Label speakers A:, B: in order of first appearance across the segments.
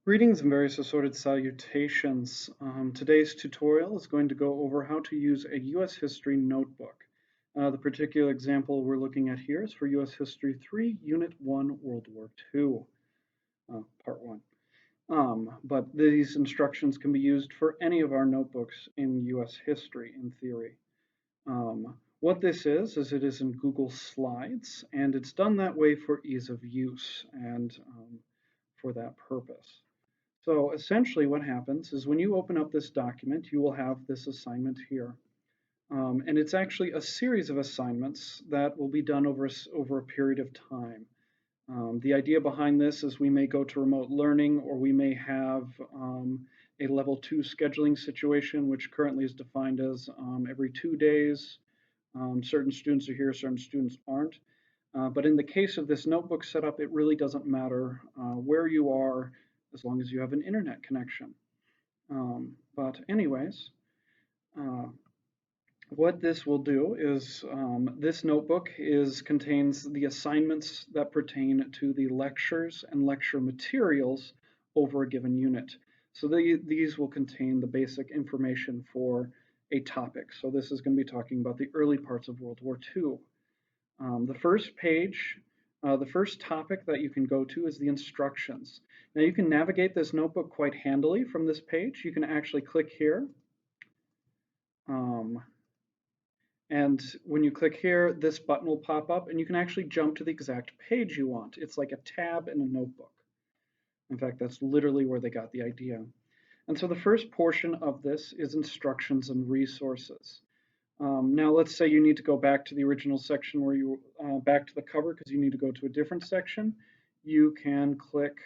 A: Greetings and various assorted salutations. Today's tutorial is going to go over how to use a U.S. History notebook. The particular example we're looking at here is for U.S. History 3, Unit 1, World War II, Part 1. But these instructions can be used for any of our notebooks in U.S. History, in theory. What this is it is in Google Slides, and it's done that way for ease of use and for that purpose. So essentially what happens is when you open up this document, you will have this assignment here. And it's actually a series of assignments that will be done over a period of time. The idea behind this is we may go to remote learning, or we may have a level 2 scheduling situation, which currently is defined as every 2 days. Certain students are here, certain students aren't. But in the case of this notebook setup, it really doesn't matter where you are, as long as you have an internet connection. But anyways, uh, what this will do is this notebook contains the assignments that pertain to the lectures and lecture materials over a given unit. So these will contain the basic information for a topic. So this is going to be talking about the early parts of World War II. The first page, the first topic that you can go to is the instructions. Now you can navigate this notebook quite handily from this page. You can actually click here. And when you click here, this button will pop up and you can actually jump to the exact page you want. It's like a tab in a notebook. In fact, that's literally where they got the idea. And so the first portion of this is instructions and resources. Now let's say you need to go back to the original section where you, back to the cover because you need to go to a different section. You can click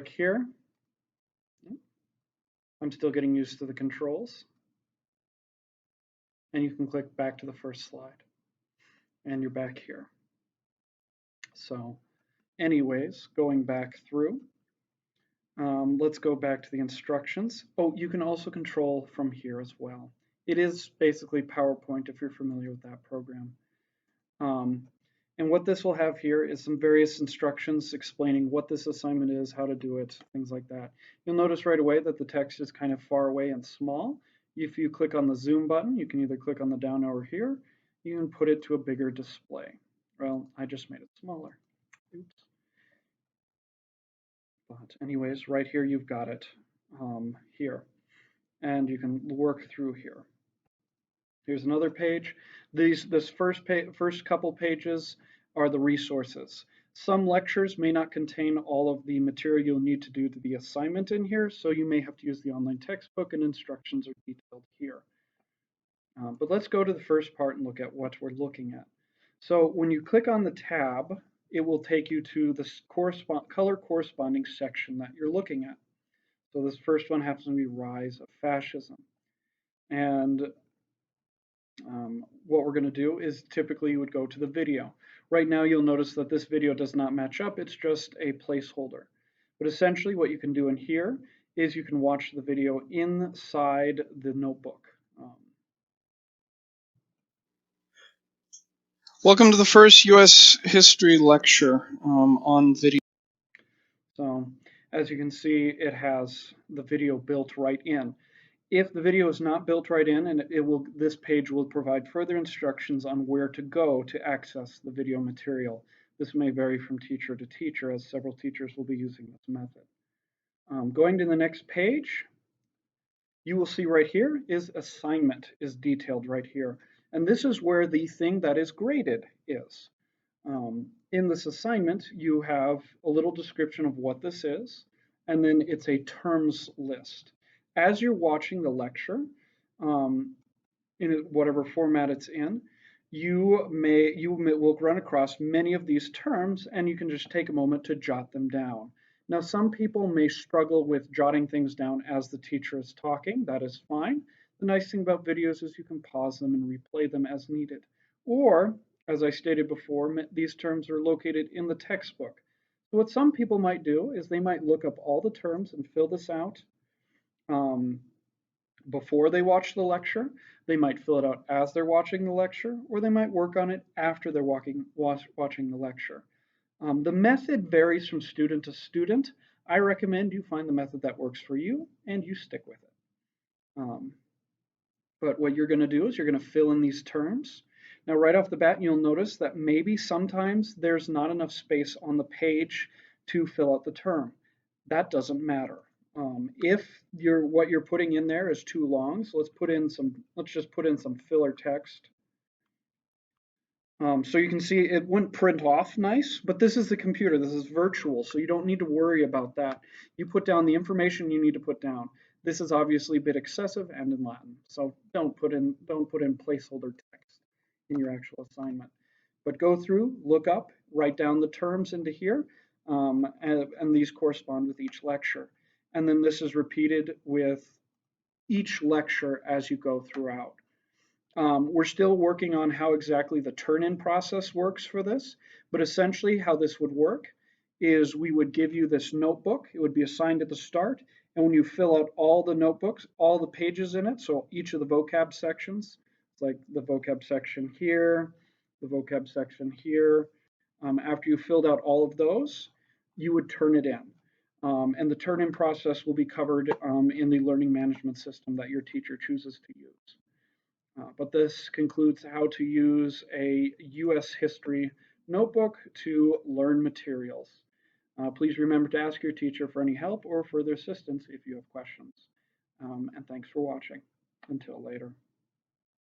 A: here. I'm still getting used to the controls. And you can click back to the first slide. And you're back here. So anyways, going back through, let's go back to the instructions. Oh, you can also control from here as well. It is basically PowerPoint if you're familiar with that program. And what this will have here is some various instructions explaining what this assignment is, how to do it, things like that. You'll notice right away that the text is kind of far away and small. If you click on the zoom button, you can either click on the down arrow here, you can put it to a bigger display. Well, I just made it smaller. Oops. But anyways, right here you've got it here. And you can work through here. Here's another page. This first couple pages are the resources. Some lectures may not contain all of the material you'll need to do the assignment in here, so you may have to use the online textbook, and instructions are detailed here. But let's go to the first part and look at what we're looking at. So when you click on the tab, it will take you to the color corresponding section that you're looking at. So this first one happens to be Rise of Fascism. And what we're going to do is typically you would go to the video. Right now you'll notice that this video does not match up, it's just a placeholder. But essentially what you can do in here is you can watch the video inside the notebook.
B: Welcome to the first U.S. history lecture on video.
A: So as you can see, it has the video built right in. If the video is not built right in, and this page will provide further instructions on where to go to access the video material. This may vary from teacher to teacher, as several teachers will be using this method. Going to the next page, you will see right here is assignment is detailed right here. And this is where the thing that is graded is. In this assignment, you have a little description of what this is, and then it's a terms list. As you're watching the lecture, in whatever format it's in, you will run across many of these terms, and you can just take a moment to jot them down. Now, some people may struggle with jotting things down as the teacher is talking. That is fine. The nice thing about videos is you can pause them and replay them as needed. Or, as I stated before, these terms are located in the textbook. So what some people might do is they might look up all the terms and fill this out before they watch the lecture. They might fill it out as they're watching the lecture, or they might work on it after they're watching the lecture. The method varies from student to student. I recommend you find the method that works for you and you stick with it. Um, but what you're going to do is you're going to fill in these terms. Now, right off the bat, you'll notice that maybe sometimes there's not enough space on the page to fill out the term. That doesn't matter. If what you're putting in there is too long, so let's just put in some filler text. So you can see it wouldn't print off nice, but this is the computer. This is virtual, so you don't need to worry about that. You put down the information you need to put down. This is obviously a bit excessive and in Latin, so don't put in placeholder text in your actual assignment. But go through, look up, write down the terms into here, and these correspond with each lecture. And then this is repeated with each lecture as you go throughout. We're still working on how exactly the turn-in process works for this, but essentially how this would work is we would give you this notebook. It would be assigned at the start, and when you fill out all the notebooks, all the pages in it, so each of the vocab sections, it's like the vocab section here, the vocab section here. After you filled out all of those, you would turn it in. And the turn-in process will be covered in the learning management system that your teacher chooses to use. But this concludes how to use a U.S. history notebook to learn materials. Please remember to ask your teacher for any help or further assistance if you have questions. And thanks for watching. Until later.